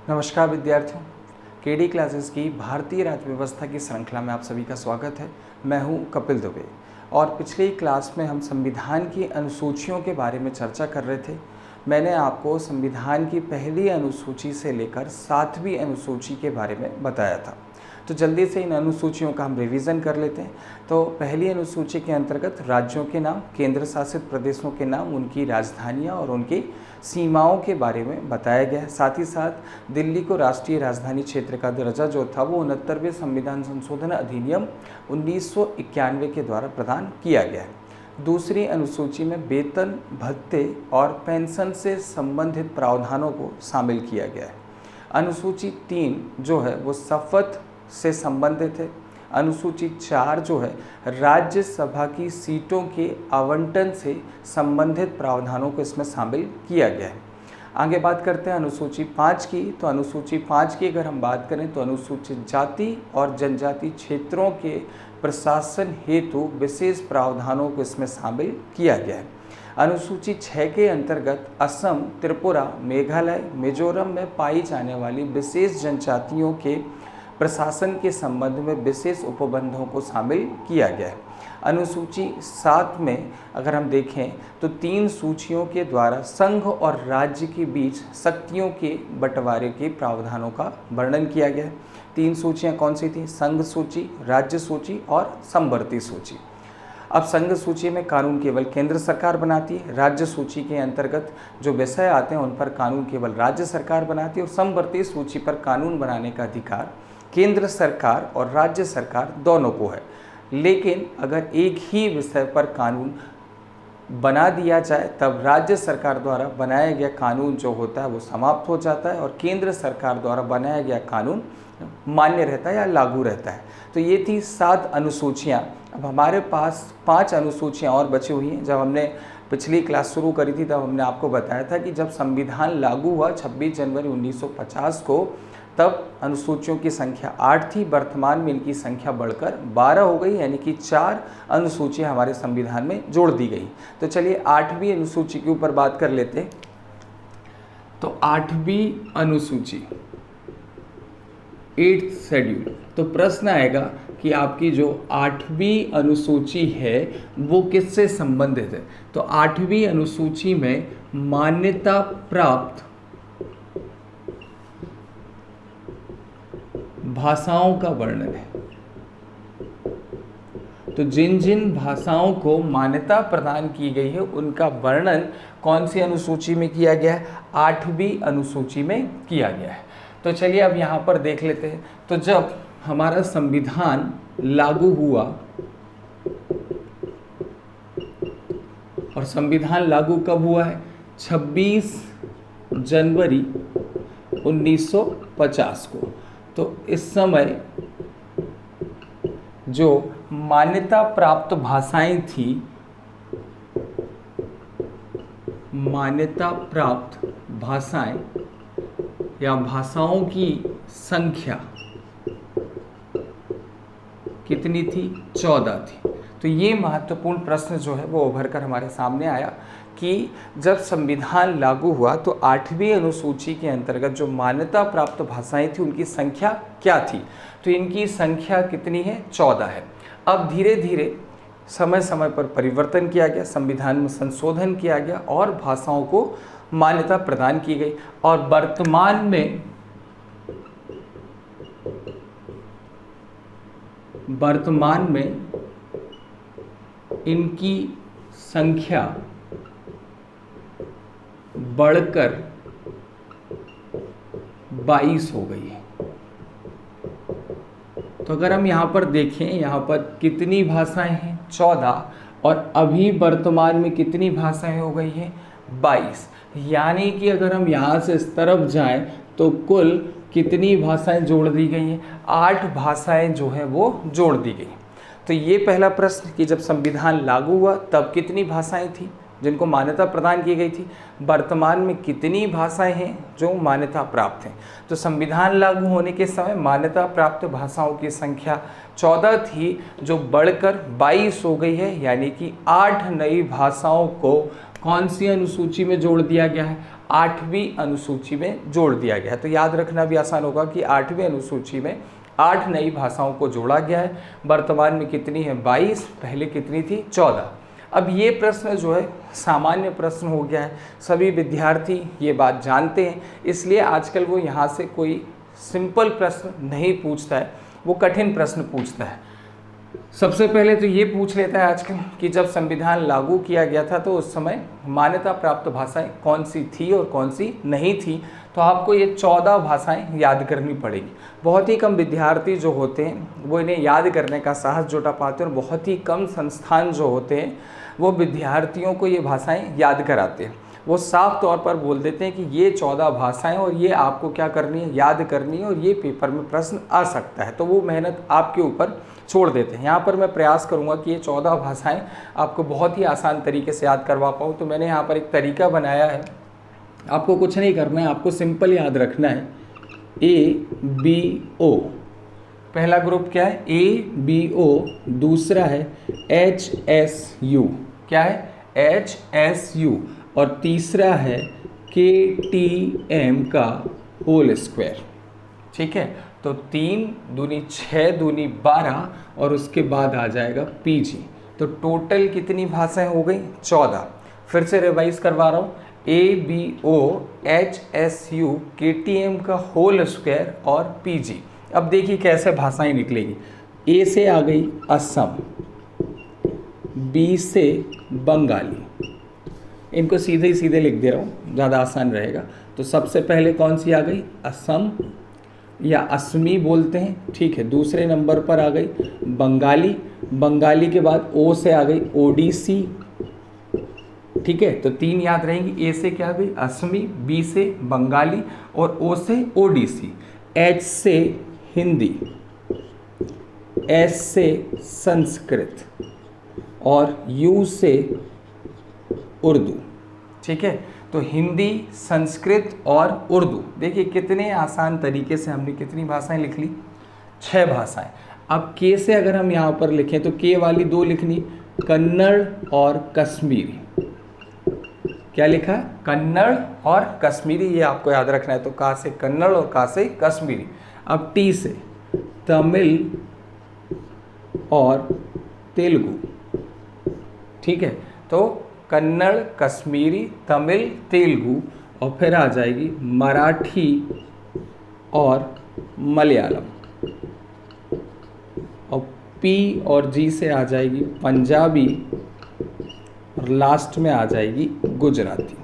नमस्कार विद्यार्थियों, KD classes की भारतीय राज्य व्यवस्था की श्रृंखला में आप सभी का स्वागत है। मैं हूं कपिल दुबे और पिछली क्लास में हम संविधान की अनुसूचियों के बारे में चर्चा कर रहे थे। मैंने आपको संविधान की पहली अनुसूची से लेकर 7वीं अनुसूची के बारे में बताया था। तो जल्दी से इन अनुसूचियों का हम रिवीजन कर लेते हैं। तो पहली अनुसूची के अंतर्गत राज्यों के नाम, केंद्र शासित प्रदेशों के नाम, उनकी राजधानियाँ और उनकी सीमाओं के बारे में बताया गया है। साथ ही साथ दिल्ली को राष्ट्रीय राजधानी क्षेत्र का दर्जा जो था वो 69वें संविधान संशोधन अधिनियम 1991 के द्वारा प्रदान किया गया है। दूसरी अनुसूची में वेतन, भत्ते और पेंशन से संबंधित प्रावधानों को शामिल किया गया है। अनुसूची 3 जो है वो शपथ से संबंधित है। अनुसूची 4 जो है राज्यसभा की सीटों के आवंटन से संबंधित प्रावधानों को इसमें शामिल किया गया है। आगे बात करते हैं अनुसूची 5 की। तो अनुसूची 5 की अगर हम बात करें तो अनुसूचित जाति और जनजाति क्षेत्रों के प्रशासन हेतु विशेष प्रावधानों को इसमें शामिल किया गया है। अनुसूची 6 के अंतर्गत असम, त्रिपुरा, मेघालय, मिजोरम में पाई जाने वाली विशेष जनजातियों के प्रशासन के संबंध में विशेष उपबंधों को शामिल किया गया है। अनुसूची 7 में अगर हम देखें तो 3 सूचियों के द्वारा संघ और राज्य के बीच शक्तियों के बंटवारे के प्रावधानों का वर्णन किया गया है। 3 सूचियां कौन सी थी? संघ सूची, राज्य सूची और समवर्ती सूची। अब संघ सूची में कानून केवल केंद्र सरकार बनाती है। राज्य सूची के अंतर्गत जो विषय आते हैं उन पर कानून केवल राज्य सरकार बनाती है और समवर्ती सूची पर कानून बनाने का अधिकार केंद्र सरकार और राज्य सरकार दोनों को है। लेकिन अगर एक ही विषय पर कानून बना दिया जाए तब राज्य सरकार द्वारा बनाया गया कानून जो होता है वो समाप्त हो जाता है और केंद्र सरकार द्वारा बनाया गया कानून मान्य रहता है या लागू रहता है। तो ये थी 7 अनुसूचियाँ। अब हमारे पास 5 अनुसूचियाँ और बची हुई हैं। जब हमने पिछली क्लास शुरू करी थी तब हमने आपको बताया था कि जब संविधान लागू हुआ 26 जनवरी 1950 को, तब अनुसूचियों की संख्या 8 थी। वर्तमान में इनकी संख्या बढ़कर 12 हो गई, यानी कि 4 अनुसूचियाँ हमारे संविधान में जोड़ दी गई। तो चलिए 8वीं अनुसूची के ऊपर बात कर लेते हैं। तो 8वीं अनुसूची, 8th शेड्यूल। तो प्रश्न आएगा कि आपकी जो 8वीं अनुसूची है वो किससे संबंधित है? तो 8वीं अनुसूची में मान्यता प्राप्त भाषाओं का वर्णन है। तो जिन जिन भाषाओं को मान्यता प्रदान की गई है उनका वर्णन कौन सी अनुसूची में किया गया है? 8वीं अनुसूची में किया गया है। तो चलिए अब यहाँ पर देख लेते हैं। तो जब हमारा संविधान लागू हुआ और संविधान लागू कब हुआ है? 26 जनवरी 1950 को। तो इस समय जो मान्यता प्राप्त भाषाएं थी, मान्यता प्राप्त भाषाएं या भाषाओं की संख्या कितनी थी? 14 थी। तो ये महत्वपूर्ण प्रश्न जो है वो उभर कर हमारे सामने आया कि जब संविधान लागू हुआ तो 8वीं अनुसूची के अंतर्गत जो मान्यता प्राप्त भाषाएं थी उनकी संख्या क्या थी? तो इनकी संख्या कितनी है? 14 है। अब धीरे धीरे समय समय पर परिवर्तन किया गया, संविधान में संशोधन किया गया और भाषाओं को मान्यता प्रदान की गई और वर्तमान में इनकी संख्या बढ़कर 22 हो गई है। तो अगर हम यहाँ पर देखें, यहाँ पर कितनी भाषाएं हैं? 14। और अभी वर्तमान में कितनी भाषाएं हो गई हैं? 22। यानी कि अगर हम यहाँ से इस तरफ जाएं तो कुल कितनी भाषाएं जोड़ दी गई हैं? 8 भाषाएं जो है वो जोड़ दी गई। तो ये पहला प्रश्न कि जब संविधान लागू हुआ तब कितनी भाषाएं थी जिनको मान्यता प्रदान की गई थी? वर्तमान में कितनी भाषाएं हैं जो मान्यता प्राप्त हैं? तो संविधान लागू होने के समय मान्यता प्राप्त भाषाओं की संख्या 14 थी जो बढ़कर 22 हो गई है, यानी कि 8 नई भाषाओं को कौन सी अनुसूची में जोड़ दिया गया है? 8वीं अनुसूची में जोड़ दिया गया है। तो याद रखना भी आसान होगा कि 8वीं अनुसूची में 8 नई भाषाओं को जोड़ा गया है। वर्तमान में कितनी है? 22। पहले कितनी थी? 14। अब ये प्रश्न जो है सामान्य प्रश्न हो गया है, सभी विद्यार्थी ये बात जानते हैं, इसलिए आजकल वो यहाँ से कोई सिंपल प्रश्न नहीं पूछता है, वो कठिन प्रश्न पूछता है। सबसे पहले तो ये पूछ लेता है आजकल कि जब संविधान लागू किया गया था तो उस समय मान्यता प्राप्त भाषाएं कौन सी थी और कौन सी नहीं थी। तो आपको ये 14 भाषाएं याद करनी पड़ेगी। बहुत ही कम विद्यार्थी जो होते हैं वो इन्हें याद करने का साहस जुटा पाते हैं, और बहुत ही कम संस्थान जो होते हैं वो विद्यार्थियों को ये भाषाएं याद कराते हैं। वो साफ तौर पर बोल देते हैं कि ये 14 भाषाएं और ये आपको क्या करनी है? याद करनी है, और ये पेपर में प्रश्न आ सकता है। तो वो मेहनत आपके ऊपर छोड़ देते हैं। यहाँ पर मैं प्रयास करूँगा कि ये 14 भाषाएं आपको बहुत ही आसान तरीके से याद करवा पाऊँ। तो मैंने यहाँ पर एक तरीका बनाया है, आपको कुछ नहीं करना है, आपको सिंपल याद रखना है ABO। पहला ग्रुप क्या है? ABO। दूसरा है HSU। क्या है? HSU। और तीसरा है KTM का होल स्क्वायर। ठीक है, तो 3 दूनी 6 दूनी 12 और उसके बाद आ जाएगा PG। तो टोटल कितनी भाषाएं हो गई? 14। फिर से रिवाइज करवा रहा हूँ, ABO HSU KTM का होल स्क्वायर और PG। अब देखिए कैसे भाषाएं निकलेगी। A से आ गई असम, B से बंगाली। इनको सीधे ही सीधे लिख दे रहा हूँ, ज़्यादा आसान रहेगा। तो सबसे पहले कौन सी आ गई? असम या असमी बोलते हैं, ठीक है। दूसरे नंबर पर आ गई बंगाली। बंगाली के बाद O से आ गई ओडिसी। ठीक है, तो 3 याद रहेंगी। A से क्या आ गई? असमी, B से बंगाली और O से ओडिसी। H से हिंदी, S से संस्कृत और U से उर्दू। ठीक है, तो हिंदी, संस्कृत और उर्दू। देखिए कितने आसान तरीके से हमने कितनी भाषाएं लिख ली? 6 भाषाएं। अब K से अगर हम यहाँ पर लिखें तो K वाली 2 लिखनी, कन्नड़ और कश्मीरी। क्या लिखा है? कन्नड़ और कश्मीरी, ये आपको याद रखना है। तो का से कन्नड़ और का से कश्मीरी। अब T से तमिल और तेलुगु। ठीक है, तो कन्नड़, कश्मीरी, तमिल, तेलुगु, और फिर आ जाएगी मराठी और मलयालम। और P और G से आ जाएगी पंजाबी और लास्ट में आ जाएगी गुजराती।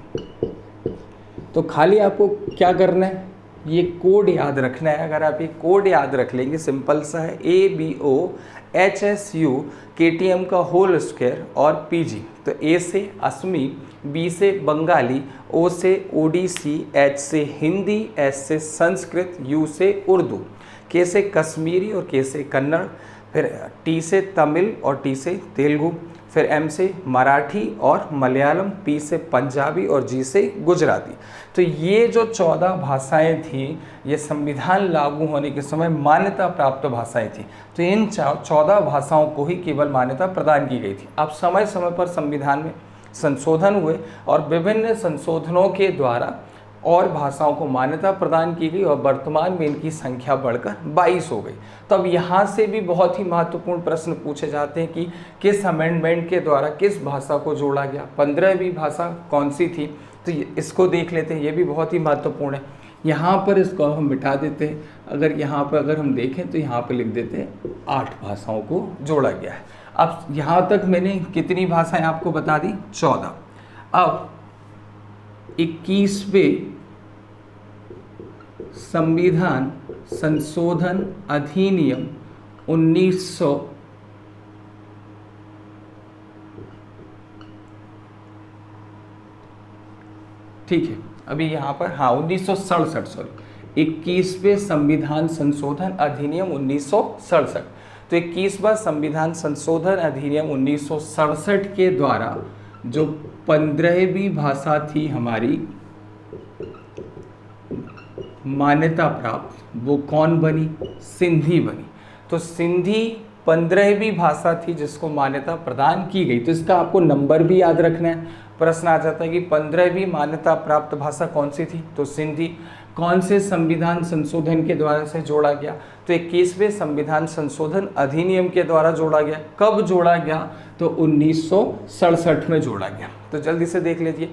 तो खाली आपको क्या करना है? ये कोड याद रखना है। अगर आप ये कोड याद रख लेंगे, सिंपल सा है, ABO HSU KTM का होल स्क्वायर और PG। तो A से असमी, B से बंगाली, O से ओडिसी, H से हिंदी, S से संस्कृत, U से उर्दू, K से कश्मीरी और K से कन्नड़, फिर T से तमिल और T से तेलुगु, फिर M से मराठी और मलयालम, P से पंजाबी और G से गुजराती। तो ये जो 14 भाषाएं थी, ये संविधान लागू होने के समय मान्यता प्राप्त भाषाएं थी। तो इन 14 भाषाओं को ही केवल मान्यता प्रदान की गई थी। अब समय समय पर संविधान में संशोधन हुए और विभिन्न संशोधनों के द्वारा और भाषाओं को मान्यता प्रदान की गई, और वर्तमान में इनकी संख्या बढ़कर 22 हो गई। तो अब यहाँ से भी बहुत ही महत्वपूर्ण प्रश्न पूछे जाते हैं कि किस अमेंडमेंट के द्वारा किस भाषा को जोड़ा गया, 15वीं भाषा कौन सी थी। तो इसको देख लेते हैं, ये भी बहुत ही महत्वपूर्ण है। यहाँ पर इसको हम मिटा देते हैं। अगर यहाँ पर अगर हम देखें तो यहाँ पर लिख देते हैं 8 भाषाओं को जोड़ा गया है। अब यहाँ तक मैंने कितनी भाषाएं आपको बता दी? 14। अब 21वें संविधान संशोधन अधिनियम 1900 ठीक है, अभी यहाँ पर 1967 सॉरी 21वें संविधान संशोधन अधिनियम 1967। तो 21वां संविधान संशोधन अधिनियम 1967 के द्वारा जो 15वीं भाषा थी हमारी मान्यता प्राप्त, वो कौन बनी? सिंधी बनी। तो सिंधी 15वीं भाषा थी जिसको मान्यता प्रदान की गई। तो इसका आपको नंबर भी याद रखना है। प्रश्न आ जाता है कि 15वीं मान्यता प्राप्त भाषा कौन सी थी, तो सिंधी। कौन से संविधान संशोधन के द्वारा से जोड़ा गया, तो 21वें संविधान संशोधन अधिनियम के द्वारा जोड़ा गया। कब जोड़ा गया, तो 1967 में जोड़ा गया। तो जल्दी से देख लीजिए,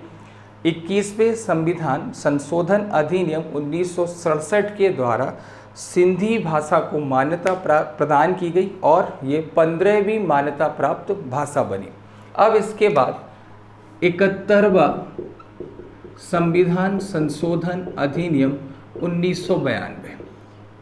21वें संविधान संशोधन अधिनियम 1967 के द्वारा सिंधी भाषा को मान्यता प्रदान की गई और ये 15वीं मान्यता प्राप्त भाषा बनी। अब इसके बाद 71वां संविधान संशोधन अधिनियम 1992,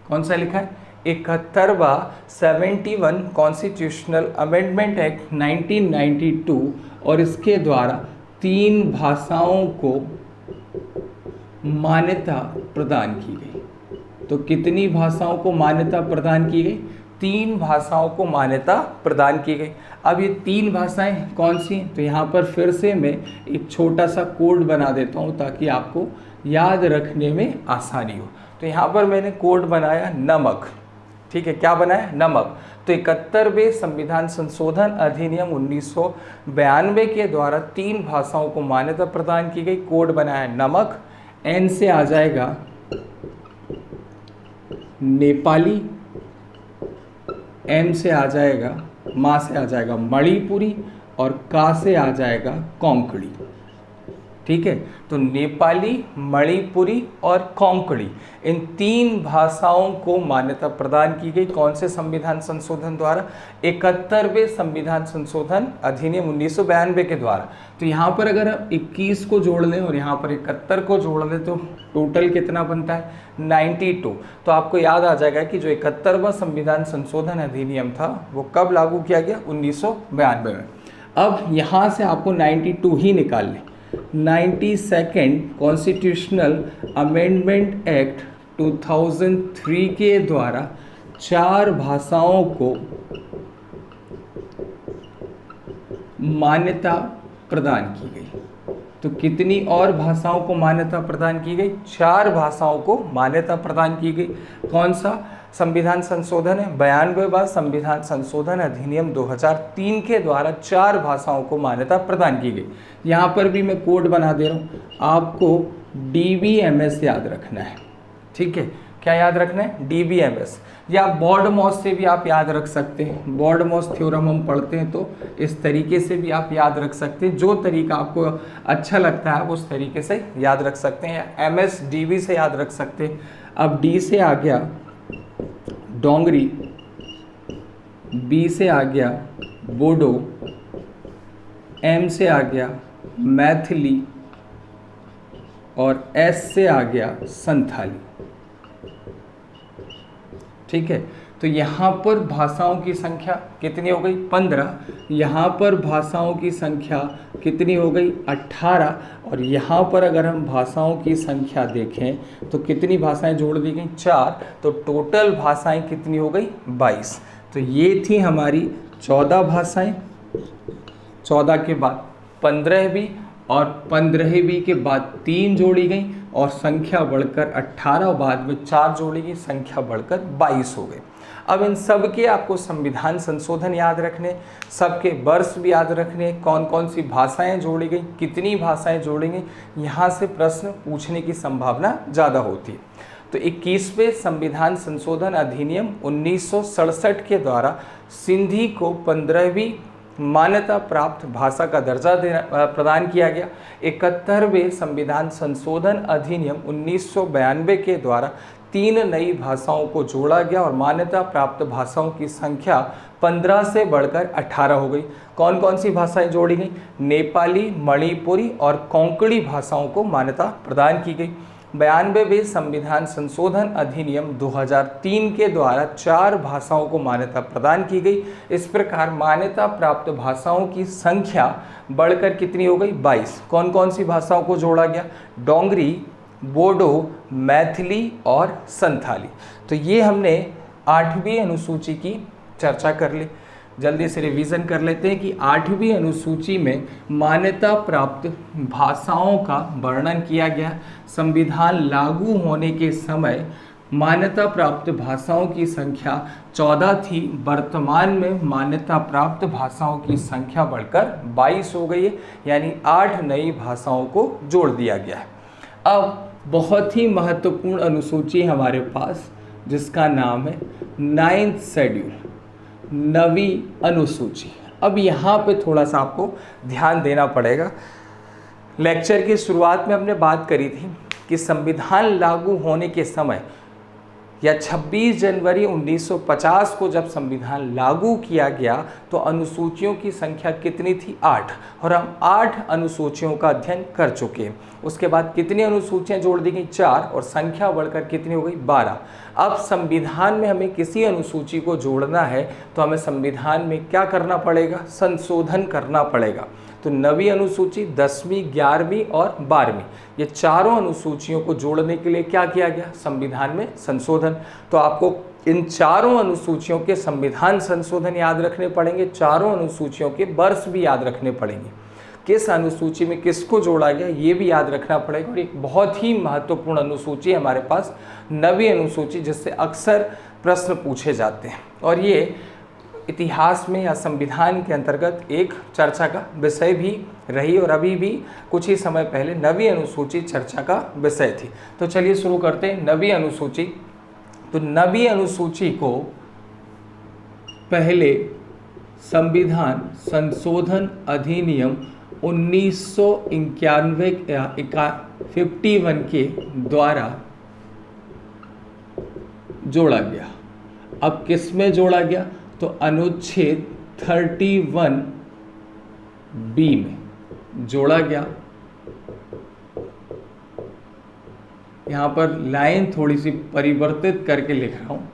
कौन सा लिखा है, 71वां 71 कॉन्स्टिट्यूशनल अमेंडमेंट एक्ट 1992, और इसके द्वारा 3 भाषाओं को मान्यता प्रदान की गई। तो कितनी भाषाओं को मान्यता प्रदान की गई, 3 भाषाओं को मान्यता प्रदान की गई। अब ये 3 भाषाएं कौन सी हैं, तो यहाँ पर फिर से मैं एक छोटा सा कोड बना देता हूँ ताकि आपको याद रखने में आसानी हो। तो यहाँ पर मैंने कोड बनाया नमक, ठीक है, क्या बनाया, नमक। तो 71वें संविधान संशोधन अधिनियम 1992 के द्वारा 3 भाषाओं को मान्यता प्रदान की गई। कोड बनाया नमक, एन से आ जाएगा नेपाली, एम से आ जाएगा, मा से आ जाएगा मणिपुरी, और का से आ जाएगा कोंकणी। ठीक है, तो नेपाली, मणिपुरी और कोंकणी, इन 3 भाषाओं को मान्यता प्रदान की गई। कौन से संविधान संशोधन द्वारा, 71वें संविधान संशोधन अधिनियम 1992 के द्वारा। तो यहाँ पर अगर हम 21 को जोड़ लें और यहाँ पर 71 को जोड़ लें तो टोटल कितना बनता है, 92। तो आपको याद आ जाएगा कि जो 71वां संविधान संशोधन अधिनियम था वो कब लागू किया गया, 1992 में। अब यहाँ से आपको 92 ही निकाल लें। 92nd कॉन्स्टिट्यूशनल अमेंडमेंट एक्ट 2003 के द्वारा 4 भाषाओं को मान्यता प्रदान की गई। तो कितनी और भाषाओं को मान्यता प्रदान की गई, 4 भाषाओं को मान्यता प्रदान की गई। कौन सा संविधान संशोधन है, 92वां संविधान संशोधन अधिनियम 2003 के द्वारा 4 भाषाओं को मान्यता प्रदान की गई। यहाँ पर भी मैं कोड बना दे रहा हूँ, आपको DBMS याद रखना है। ठीक है, क्या याद रखना है, DBMS, या बॉर्डमॉस से भी आप याद रख सकते हैं। बॉर्डमॉस थ्योरम हम पढ़ते हैं तो इस तरीके से भी आप याद रख सकते हैं। जो तरीका आपको अच्छा लगता है आप उस तरीके से याद रख सकते हैं। MSDB से याद रख सकते हैं। अब D से आ गया डोंगरी, B से आ गया बोडो, M से आ गया मैथिली, और S से आ गया संथाली। ठीक है, तो यहाँ पर भाषाओं की संख्या कितनी हो गई, 15। यहाँ पर भाषाओं की संख्या कितनी हो गई, 18। और यहाँ पर अगर हम भाषाओं की संख्या देखें तो कितनी भाषाएं जोड़ दी गई, 4। तो टोटल भाषाएं कितनी हो गई, 22। तो ये थी हमारी 14 भाषाएं। 14 के बाद 15वीं, और 15वीं के बाद 3 जोड़ी गई और संख्या बढ़कर 18, बाद में 4 जोड़ी गई, संख्या बढ़कर 22 हो गई। अब इन सब के आपको संविधान संशोधन याद रखने, सबके वर्ष भी याद रखने, कौन कौन सी भाषाएं जोड़ी गई, कितनी भाषाएं जोड़ी गई, यहाँ से प्रश्न पूछने की संभावना ज़्यादा होती है। तो 21वें संविधान संशोधन अधिनियम 1967 के द्वारा सिंधी को 15वीं मान्यता प्राप्त भाषा का दर्जा प्रदान किया गया। 71वें संविधान संशोधन अधिनियम 1992 के द्वारा 3 नई भाषाओं को जोड़ा गया और मान्यता प्राप्त भाषाओं की संख्या 15 से बढ़कर 18 हो गई। कौन कौन सी भाषाएं जोड़ी गई, नेपाली, मणिपुरी और कोंकणी भाषाओं को मान्यता प्रदान की गई। 92वें संविधान संशोधन अधिनियम 2003 के द्वारा 4 भाषाओं को मान्यता प्रदान की गई। इस प्रकार मान्यता प्राप्त भाषाओं की संख्या बढ़कर कितनी हो गई, 22। कौन कौन सी भाषाओं को जोड़ा गया, डोंगरी, बोडो, मैथिली और संथाली। तो ये हमने 8वीं अनुसूची की चर्चा कर ली। जल्दी से रिवीजन कर लेते हैं कि 8वीं अनुसूची में मान्यता प्राप्त भाषाओं का वर्णन किया गया। संविधान लागू होने के समय मान्यता प्राप्त भाषाओं की संख्या 14 थी, वर्तमान में मान्यता प्राप्त भाषाओं की संख्या बढ़कर 22 हो गई है, यानी 8 नई भाषाओं को जोड़ दिया गया है। अब बहुत ही महत्वपूर्ण अनुसूची हमारे पास, जिसका नाम है 9th शेड्यूल, नवी अनुसूची। अब यहाँ पे थोड़ा सा आपको ध्यान देना पड़ेगा। लेक्चर की शुरुआत में हमने बात करी थी कि संविधान लागू होने के समय या 26 जनवरी 1950 को जब संविधान लागू किया गया तो अनुसूचियों की संख्या कितनी थी? 8, और हम 8 अनुसूचियों का अध्ययन कर चुके हैं। उसके बाद कितनी अनुसूचियां जोड़ दी गई? 4, और संख्या बढ़कर कितनी हो गई? 12। अब संविधान में हमें किसी अनुसूची को जोड़ना है तो हमें संविधान में क्या करना पड़ेगा? संशोधन करना पड़ेगा। तो नवी अनुसूची 10वीं, 11वीं और 12वीं, ये चारों अनुसूचियों को जोड़ने के लिए क्या किया गया? संविधान में संशोधन। तो आपको इन चारों अनुसूचियों के संविधान संशोधन याद रखने पड़ेंगे, चारों अनुसूचियों के वर्ष भी याद रखने पड़ेंगे, किस अनुसूची में किसको जोड़ा गया ये भी याद रखना पड़ेगा। और एक बहुत ही महत्वपूर्ण अनुसूची है हमारे पास, नवी अनुसूची, जिससे अक्सर प्रश्न पूछे जाते हैं और ये इतिहास में या संविधान के अंतर्गत एक चर्चा का विषय भी रही और अभी भी कुछ ही समय पहले नवी अनुसूची चर्चा का विषय थी। तो चलिए शुरू करते हैं नवी अनुसूची। तो नवी अनुसूची को पहले संविधान संशोधन अधिनियम 1951 के द्वारा जोड़ा गया। अब किस में जोड़ा गया? तो अनुच्छेद 31B में जोड़ा गया। यहाँ पर लाइन थोड़ी सी परिवर्तित करके लिख रहा हूँ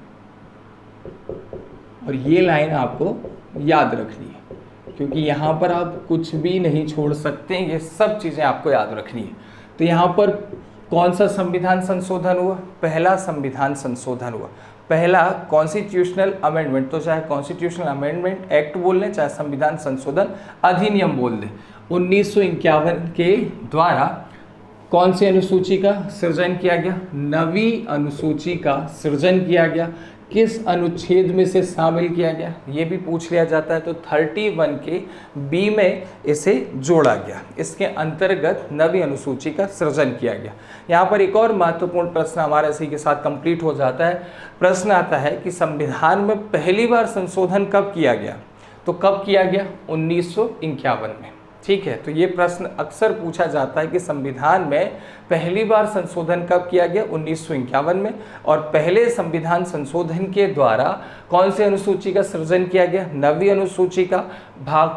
और ये लाइन आपको याद रखनी है क्योंकि यहाँ पर आप कुछ भी नहीं छोड़ सकते, ये सब चीज़ें आपको याद रखनी है। तो यहाँ पर कौन सा संविधान संशोधन हुआ? पहला संविधान संशोधन हुआ, पहला कॉन्स्टिट्यूशनल अमेंडमेंट। तो चाहे कॉन्स्टिट्यूशनल अमेंडमेंट एक्ट बोल लें, चाहे संविधान संशोधन अधिनियम बोल दें, 1951 के द्वारा कौन सी अनुसूची का सृजन किया गया? नवी अनुसूची का सृजन किया गया। किस अनुच्छेद में से शामिल किया गया ये भी पूछ लिया जाता है। तो 31 के बी में इसे जोड़ा गया, इसके अंतर्गत नवी अनुसूची का सृजन किया गया। यहाँ पर एक और महत्वपूर्ण प्रश्न हमारे इसी के साथ कंप्लीट हो जाता है। प्रश्न आता है कि संविधान में पहली बार संशोधन कब किया गया? तो कब किया गया? 1951 में। ठीक है, तो ये प्रश्न अक्सर पूछा जाता है कि संविधान में पहली बार संशोधन कब किया गया? 1951 में। और पहले संविधान संशोधन के द्वारा कौन सी अनुसूची का सृजन किया गया? नवी अनुसूची का। भाग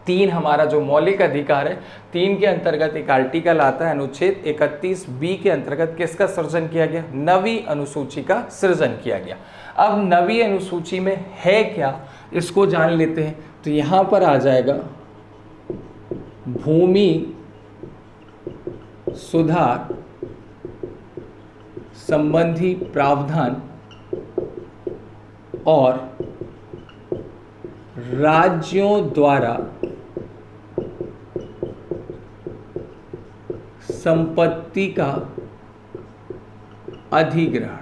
3 हमारा जो मौलिक अधिकार है, 3 के अंतर्गत एक आर्टिकल आता है, अनुच्छेद 31B के अंतर्गत किसका सृजन किया गया? नवी अनुसूची का सृजन किया गया। अब नवी अनुसूची में है क्या, इसको जान लेते हैं। तो यहाँ पर आ जाएगा भूमि सुधार संबंधी प्रावधान और राज्यों द्वारा संपत्ति का अधिग्रहण।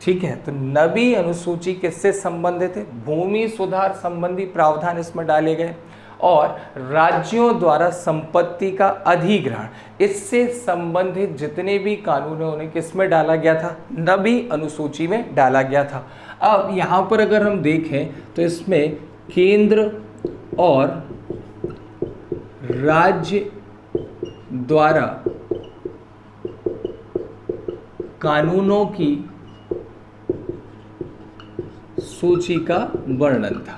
ठीक है, तो नवी अनुसूची किससे संबंधित है? भूमि सुधार संबंधी प्रावधान इसमें डाले गए और राज्यों द्वारा संपत्ति का अधिग्रहण, इससे संबंधित जितने भी कानून उन्हें किसमें डाला गया था? नवी अनुसूची में डाला गया था। अब यहाँ पर अगर हम देखें तो इसमें केंद्र और राज्य द्वारा कानूनों की सूची का वर्णन था।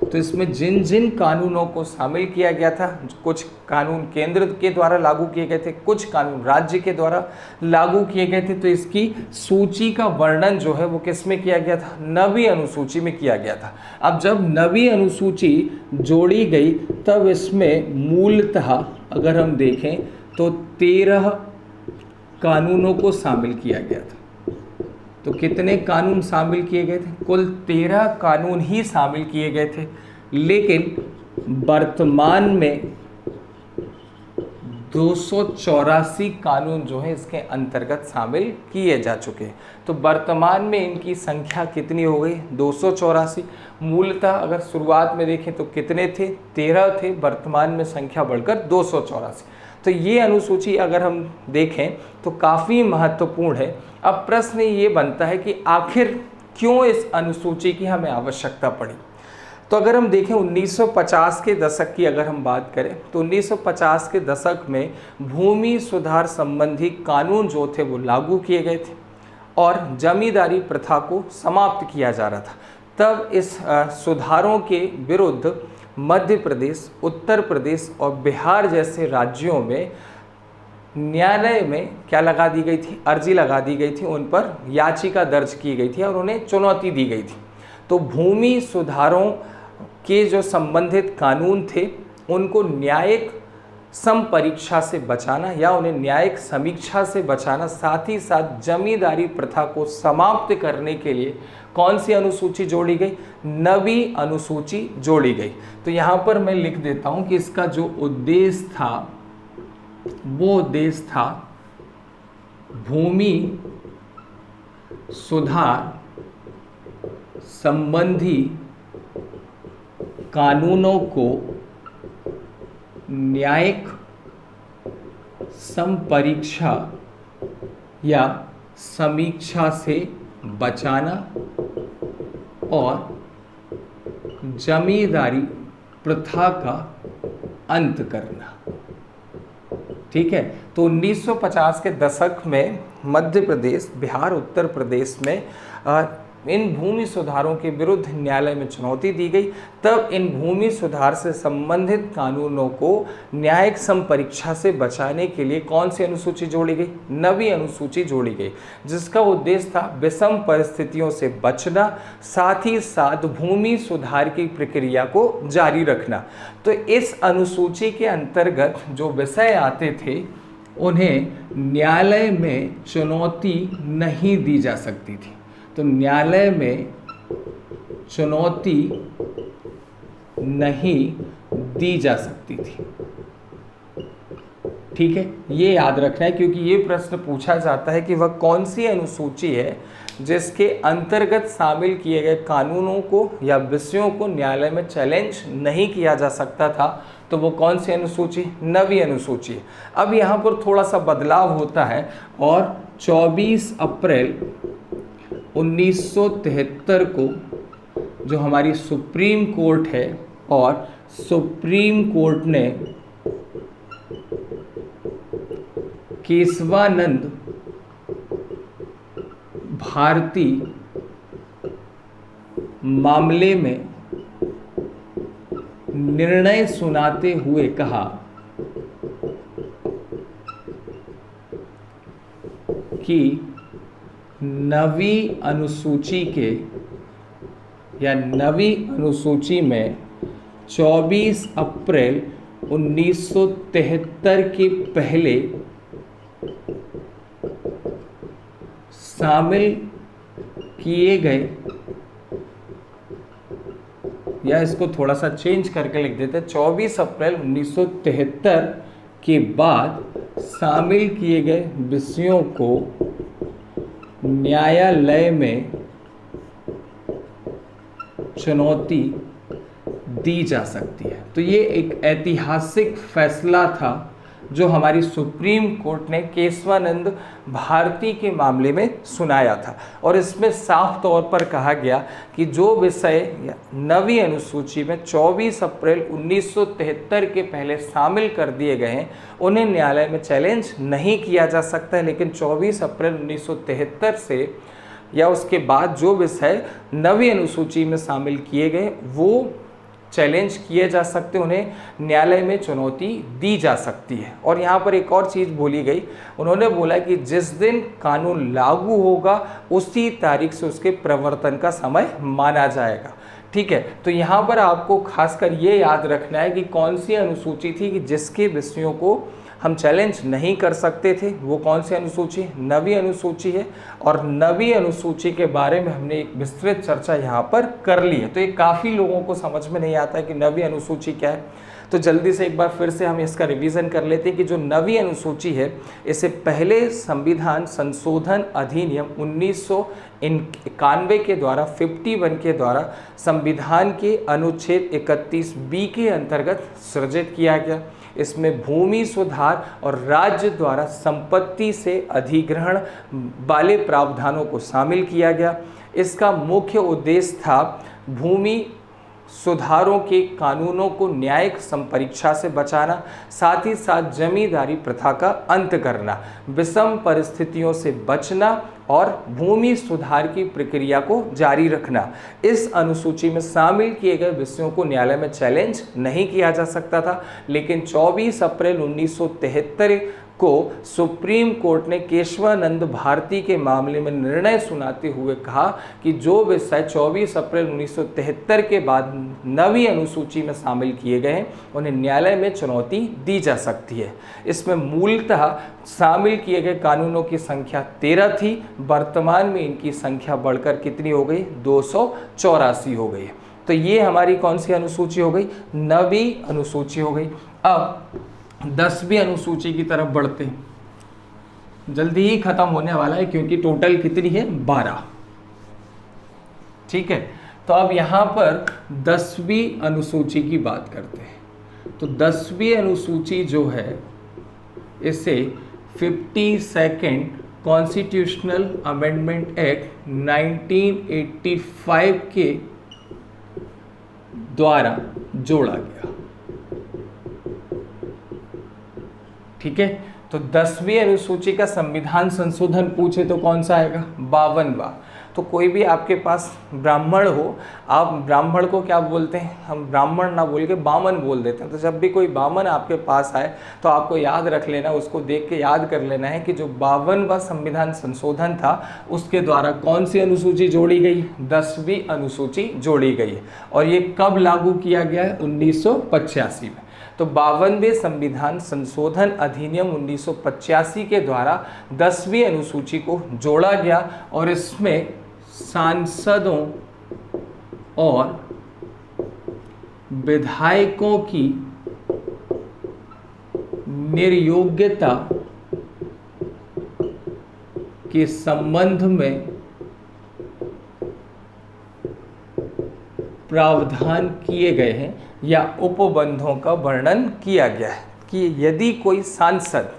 तो इसमें जिन जिन कानूनों को शामिल किया गया था, कुछ कानून केंद्र के द्वारा लागू किए गए थे, कुछ कानून राज्य के द्वारा लागू किए गए थे। तो इसकी सूची का वर्णन जो है वो किस में किया गया था? नवी अनुसूची में किया गया था। अब जब नवी अनुसूची जोड़ी गई तब इसमें मूलतः अगर हम देखें तो 13 कानूनों को शामिल किया गया था। तो कितने कानून शामिल किए गए थे? कुल 13 कानून ही शामिल किए गए थे, लेकिन वर्तमान में 284 कानून जो है इसके अंतर्गत शामिल किए जा चुके हैं। तो वर्तमान में इनकी संख्या कितनी हो गई? 284। मूलतः अगर शुरुआत में देखें तो कितने थे? 13 थे, वर्तमान में संख्या बढ़कर 284। तो ये अनुसूची अगर हम देखें तो काफ़ी महत्वपूर्ण है। अब प्रश्न ये बनता है कि आखिर क्यों इस अनुसूची की हमें आवश्यकता पड़ी? तो अगर हम देखें 1950 के दशक की अगर हम बात करें तो 1950 के दशक में भूमि सुधार संबंधी कानून जो थे वो लागू किए गए थे और जमींदारी प्रथा को समाप्त किया जा रहा था। तब इस सुधारों के विरुद्ध मध्य प्रदेश, उत्तर प्रदेश और बिहार जैसे राज्यों में न्यायालय में क्या लगा दी गई थी? अर्जी लगा दी गई थी, उन पर याचिका दर्ज की गई थी और उन्हें चुनौती दी गई थी। तो भूमि सुधारों के जो संबंधित कानून थे उनको न्यायिक संपरीक्षा से बचाना या उन्हें न्यायिक समीक्षा से बचाना, साथ ही साथ जमींदारी प्रथा को समाप्त करने के लिए कौन सी अनुसूची जोड़ी गई? नवी अनुसूची जोड़ी गई। तो यहाँ पर मैं लिख देता हूँ कि इसका जो उद्देश्य था वो उद्देश्य था भूमि सुधार संबंधी कानूनों को न्यायिक संपरीक्षा या समीक्षा से बचाना और जमींदारी प्रथा का अंत करना। ठीक है, तो 1950 के दशक में मध्य प्रदेश, बिहार, उत्तर प्रदेश में इन भूमि सुधारों के विरुद्ध न्यायालय में चुनौती दी गई। तब इन भूमि सुधार से संबंधित कानूनों को न्यायिक संपरीक्षा से बचाने के लिए कौन सी अनुसूची जोड़ी गई? नवी अनुसूची जोड़ी गई, जिसका उद्देश्य था विषम परिस्थितियों से बचना, साथ ही साथ भूमि सुधार की प्रक्रिया को जारी रखना। तो इस अनुसूची के अंतर्गत जो विषय आते थे उन्हें न्यायालय में चुनौती नहीं दी जा सकती थी। तो न्यायालय में चुनौती नहीं दी जा सकती थी। ठीक है, ये याद रखना है क्योंकि ये प्रश्न पूछा जाता है कि वह कौन सी अनुसूची है जिसके अंतर्गत शामिल किए गए कानूनों को या विषयों को न्यायालय में चैलेंज नहीं किया जा सकता था। तो वो कौन सी अनुसूची? नवी अनुसूची है। अब यहाँ पर थोड़ा सा बदलाव होता है और 24 अप्रैल 1973 को जो हमारी सुप्रीम कोर्ट है और सुप्रीम कोर्ट ने केशवानंद भारती मामले में निर्णय सुनाते हुए कहा कि नवी अनुसूची के या नवी अनुसूची में 24 अप्रैल 1973 के पहले शामिल किए गए, या इसको थोड़ा सा चेंज करके लिख देते हैं, 24 अप्रैल 1973 के बाद शामिल किए गए विषयों को न्यायालय में चुनौती दी जा सकती है। तो ये एक ऐतिहासिक फैसला था जो हमारी सुप्रीम कोर्ट ने केशवानंद भारती के मामले में सुनाया था और इसमें साफ तौर पर कहा गया कि जो विषय नवी अनुसूची में 24 अप्रैल 1973 के पहले शामिल कर दिए गए हैं उन्हें न्यायालय में चैलेंज नहीं किया जा सकता है, लेकिन 24 अप्रैल 1973 से या उसके बाद जो विषय नवी अनुसूची में शामिल किए गए वो चैलेंज किए जा सकते, उन्हें न्यायालय में चुनौती दी जा सकती है। और यहाँ पर एक और चीज़ बोली गई, उन्होंने बोला कि जिस दिन कानून लागू होगा उसी तारीख से उसके प्रवर्तन का समय माना जाएगा। ठीक है, तो यहाँ पर आपको खासकर ये याद रखना है कि कौन सी अनुसूची थी कि जिसके विषयों को हम चैलेंज नहीं कर सकते थे, वो कौन सी अनुसूची? नवी अनुसूची है। और नवी अनुसूची के बारे में हमने एक विस्तृत चर्चा यहाँ पर कर ली है। तो ये काफ़ी लोगों को समझ में नहीं आता है कि नवी अनुसूची क्या है। तो जल्दी से एक बार फिर से हम इसका रिवीजन कर लेते हैं कि जो नवी अनुसूची है इसे पहले संविधान संशोधन अधिनियम 1991 के द्वारा 51 के द्वारा संविधान के अनुच्छेद 31B के अंतर्गत सृजित किया गया। इसमें भूमि सुधार और राज्य द्वारा संपत्ति से अधिग्रहण वाले प्रावधानों को शामिल किया गया। इसका मुख्य उद्देश्य था भूमि सुधारों के कानूनों को न्यायिक संपरीक्षा से बचाना, साथ ही साथ जमींदारी प्रथा का अंत करना, विषम परिस्थितियों से बचना और भूमि सुधार की प्रक्रिया को जारी रखना। इस अनुसूची में शामिल किए गए विषयों को न्यायालय में चैलेंज नहीं किया जा सकता था, लेकिन 24 अप्रैल 1973 को सुप्रीम कोर्ट ने केशवानंद भारती के मामले में निर्णय सुनाते हुए कहा कि जो विषय 24 अप्रैल 1973 के बाद नवी अनुसूची में शामिल किए गए हैं उन्हें न्यायालय में चुनौती दी जा सकती है। इसमें मूलतः शामिल किए गए कानूनों की संख्या 13 थी, वर्तमान में इनकी संख्या बढ़कर कितनी हो गई, 284 हो गई। तो ये हमारी कौन सी अनुसूची हो गई, नवी अनुसूची हो गई। अब 10वीं अनुसूची की तरफ बढ़ते हैं, जल्दी ही खत्म होने वाला है क्योंकि टोटल कितनी है, 12। ठीक है, तो अब यहां पर 10वीं अनुसूची की बात करते हैं। तो 10वीं अनुसूची जो है इसे 52nd कॉन्स्टिट्यूशनल अमेंडमेंट एक्ट 1985 के द्वारा जोड़ा गया। ठीक है, तो 10वीं अनुसूची का संविधान संशोधन पूछे तो कौन सा आएगा, 52वां। तो कोई भी आपके पास ब्राह्मण हो, आप ब्राह्मण को क्या बोलते हैं, हम ब्राह्मण ना बोल के बामन बोल देते हैं। तो जब भी कोई बामन आपके पास आए तो आपको याद रख लेना, उसको देख के याद कर लेना है कि जो 52वां संविधान संशोधन था उसके द्वारा कौन सी अनुसूची जोड़ी गई, 10वीं अनुसूची जोड़ी गई है। और ये कब लागू किया गया है, 1985 में। तो 52वें संविधान संशोधन अधिनियम 1985 के द्वारा 10वीं अनुसूची को जोड़ा गया और इसमें सांसदों और विधायकों की निर्योग्यता के संबंध में प्रावधान किए गए हैं या उपबंधों का वर्णन किया गया है कि यदि कोई सांसद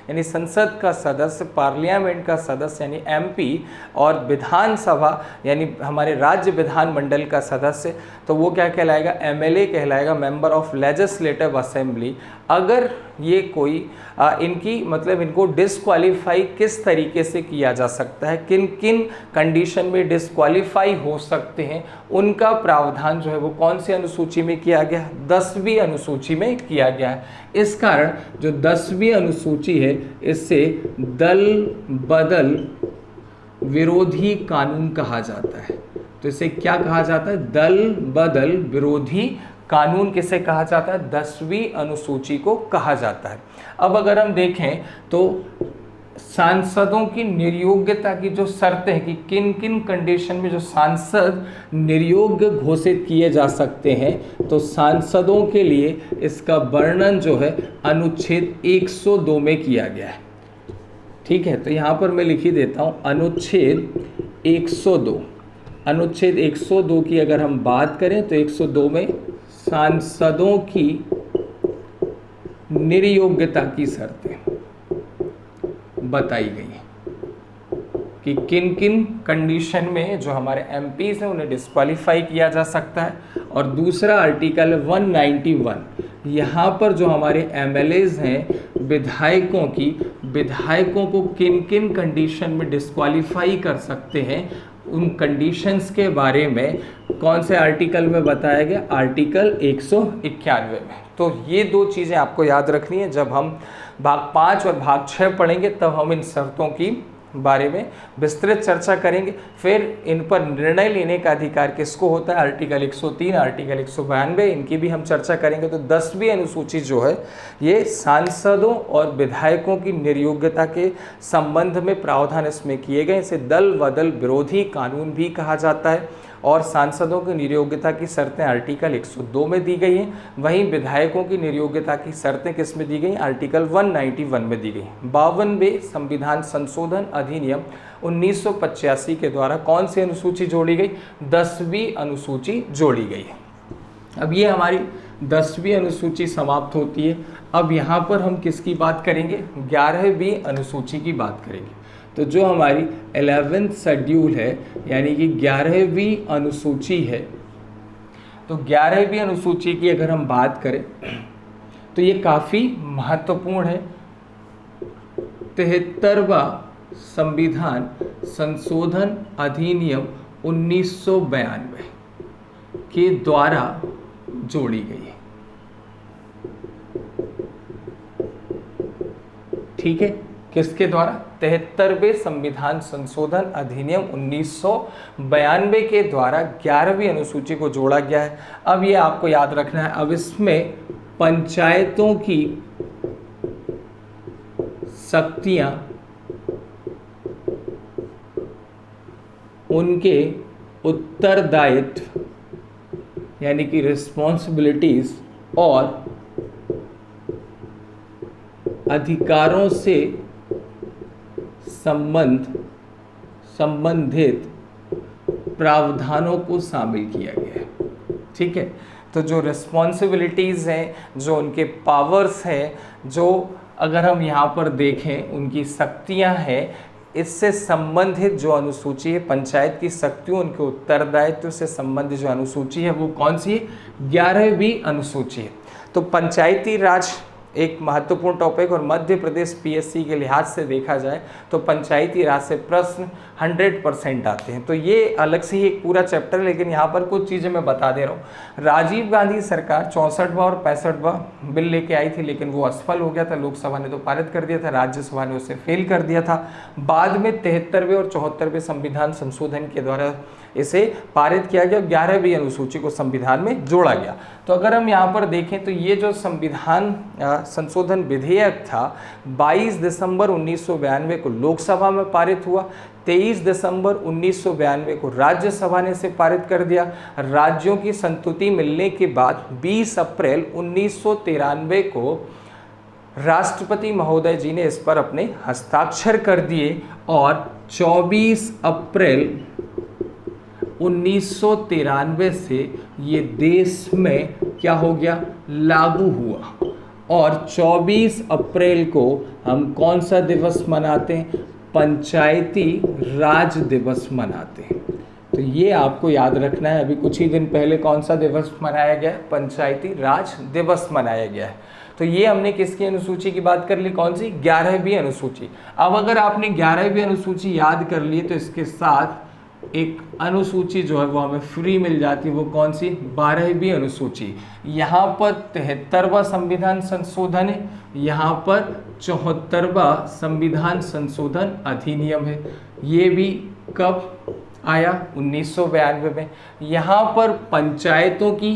यानी संसद का सदस्य, पार्लियामेंट का सदस्य यानी एमपी और विधानसभा यानी हमारे राज्य विधानमंडल का सदस्य, तो वो क्या कहलाएगा, एमएलए कहलाएगा, मेंबर ऑफ लेजिस्लेटिव असेंबली। अगर ये कोई इनकी मतलब इनको डिस्क्वालीफाई किस तरीके से किया जा सकता है, किन किन कंडीशन में डिस्क्वालीफाई हो सकते हैं, उनका प्रावधान जो है वो कौन सी अनुसूची में किया गया, 10वीं अनुसूची में किया गया है। इस कारण जो 10वीं अनुसूची है इससे दल बदल विरोधी कानून कहा जाता है। तो इसे क्या कहा जाता है, दल बदल विरोधी कानून किसे कहा जाता है, 10वीं अनुसूची को कहा जाता है। अब अगर हम देखें तो सांसदों की निर्योग्यता की जो शर्तें हैं कि किन किन कंडीशन में जो सांसद निर्योग्य घोषित किए जा सकते हैं, तो सांसदों के लिए इसका वर्णन जो है अनुच्छेद 102 में किया गया है। ठीक है, तो यहाँ पर मैं लिख ही देता हूँ अनुच्छेद 102। अनुच्छेद 102 की अगर हम बात करें तो 102 में सांसदों की निर्योग्यता की शर्तें बताई गई हैं कि किन किन कंडीशन में जो हमारे एमपीज हैं उन्हें डिस्क्वालीफाई किया जा सकता है। और दूसरा आर्टिकल 191, यहाँ पर जो हमारे एमएलएज हैं विधायकों को किन किन कंडीशन में डिस्क्वालीफाई कर सकते हैं, उन कंडीशंस के बारे में कौन से आर्टिकल में बताया गया, आर्टिकल 191 में। तो ये दो चीज़ें आपको याद रखनी है। जब हम भाग 5 और भाग 6 पढ़ेंगे तब हम इन शर्तों की बारे में विस्तृत चर्चा करेंगे। फिर इन पर निर्णय लेने का अधिकार किसको होता है, आर्टिकल 103, आर्टिकल 192, इनकी भी हम चर्चा करेंगे। तो 10वीं अनुसूची जो है ये सांसदों और विधायकों की निर्योग्यता के संबंध में प्रावधान इसमें किए गए। इसे दल बदल विरोधी कानून भी कहा जाता है। और सांसदों की निर्योग्यता की शर्तें आर्टिकल 102 में दी गई हैं। वहीं विधायकों की निर्योग्यता की शर्तें किस में दी गई, आर्टिकल 191 में दी गई। 52वें संविधान संशोधन अधिनियम 1985 के द्वारा कौन सी अनुसूची जोड़ी गई, 10वीं अनुसूची जोड़ी गई है। अब ये हमारी 10वीं अनुसूची समाप्त होती है। अब यहाँ पर हम किसकी बात करेंगे, 11वीं अनुसूची की बात करेंगे। तो जो हमारी 11th शेड्यूल है यानी कि 11वीं अनुसूची है, तो 11वीं अनुसूची की अगर हम बात करें तो ये काफ़ी महत्वपूर्ण है। 73वां संविधान संशोधन अधिनियम 1992 के द्वारा जोड़ी गई है। ठीक है, किसके द्वारा, 73वें संविधान संशोधन अधिनियम 1992 के द्वारा 11वीं अनुसूची को जोड़ा गया है। अब ये आपको याद रखना है, अब इसमें पंचायतों की शक्तियां, उनके उत्तरदायित्व यानी कि रिस्पॉन्सिबिलिटीज और अधिकारों से संबंधित प्रावधानों को शामिल किया गया है। ठीक है, तो जो रिस्पॉन्सिबिलिटीज़ हैं, जो उनके पावर्स हैं, जो अगर हम यहाँ पर देखें उनकी शक्तियाँ हैं, इससे संबंधित जो अनुसूची है, पंचायत की शक्तियों, उनके उत्तरदायित्व से संबंधित जो अनुसूची है वो कौन सी है, 11वीं अनुसूची है। तो पंचायती राज एक महत्वपूर्ण टॉपिक, और मध्य प्रदेश पीएससी के लिहाज से देखा जाए तो पंचायती राज से प्रश्न 100% आते हैं। तो ये अलग से ही एक पूरा चैप्टर है, लेकिन यहाँ पर कुछ चीज़ें मैं बता दे रहा हूँ। राजीव गांधी सरकार 64वां और 65वां बिल लेके आई थी, लेकिन वो असफल हो गया था। लोकसभा ने तो पारित कर दिया था, राज्यसभा ने उसे फेल कर दिया था। बाद में 73वें और 74वें संविधान संशोधन के द्वारा इसे पारित किया गया, 11वीं अनुसूची को संविधान में जोड़ा गया। तो अगर हम यहाँ पर देखें तो ये जो संविधान संशोधन विधेयक था 22 दिसंबर 1992 को लोकसभा में पारित हुआ, 23 दिसंबर 1992 को राज्यसभा ने इसे पारित कर दिया। राज्यों की संतुति मिलने के बाद 20 अप्रैल 1993 को राष्ट्रपति महोदय जी ने इस पर अपने हस्ताक्षर कर दिए और 24 अप्रैल 1993 से ये देश में क्या हो गया, लागू हुआ। और 24 अप्रैल को हम कौन सा दिवस मनाते हैं, पंचायती राज दिवस मनाते हैं। तो ये आपको याद रखना है। अभी कुछ ही दिन पहले कौन सा दिवस मनाया गया है, पंचायती राज दिवस मनाया गया है। तो ये हमने किसकी अनुसूची की बात कर ली, कौन सी, 11वीं अनुसूची। अब अगर आपने 11वीं अनुसूची याद कर ली तो इसके साथ एक अनुसूची जो है वो हमें फ्री मिल जाती है, वो कौन सी, 12वीं अनुसूची। यहाँ पर 73वां संविधान संशोधन है, यहाँ पर 74वां संविधान संशोधन अधिनियम है। ये भी कब आया, 1992 में। यहाँ पर पंचायतों की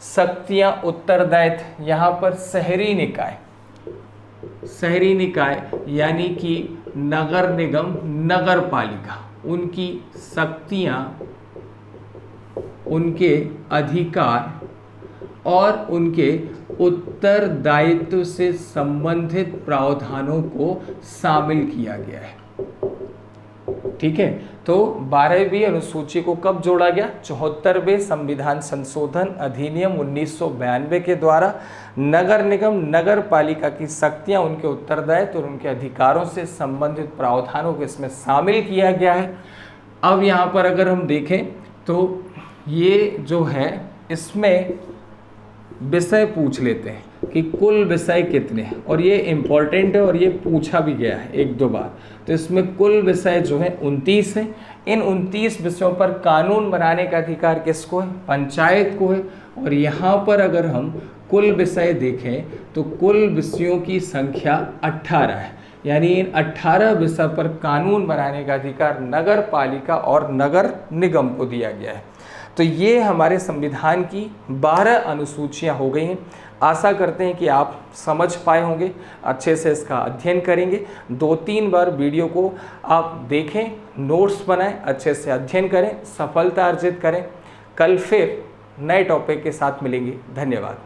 शक्तियाँ, उत्तरदायित्व, यहाँ पर शहरी निकाय यानी कि नगर निगम, नगर पालिका, उनकी शक्तियाँ, उनके अधिकार और उनके उत्तरदायित्व से संबंधित प्रावधानों को शामिल किया गया है। ठीक है, तो 12वीं अनुसूची को कब जोड़ा गया, 74वें संविधान संशोधन अधिनियम 1992 के द्वारा नगर निगम, नगर पालिका की शक्तियां, उनके उत्तरदायित्व और उनके अधिकारों से संबंधित प्रावधानों को इसमें शामिल किया गया है। अब यहाँ पर अगर हम देखें तो ये जो है इसमें विषय पूछ लेते हैं कि कुल विषय कितने हैं, और ये इम्पॉर्टेंट है और ये पूछा भी गया है 1-2 बार। तो इसमें कुल विषय जो है 29 हैं। इन 29 विषयों पर कानून बनाने का अधिकार किसको है, पंचायत को है। और यहाँ पर अगर हम कुल विषय देखें तो कुल विषयों की संख्या 18 है। यानी इन 18 विषय पर कानून बनाने का अधिकार नगर पालिका और नगर निगम को दिया गया है। तो ये हमारे संविधान की 12 अनुसूचियाँ हो गई हैं। आशा करते हैं कि आप समझ पाए होंगे, अच्छे से इसका अध्ययन करेंगे। 2-3 बार वीडियो को आप देखें, नोट्स बनाएं, अच्छे से अध्ययन करें, सफलता अर्जित करें। कल फिर नए टॉपिक के साथ मिलेंगे। धन्यवाद।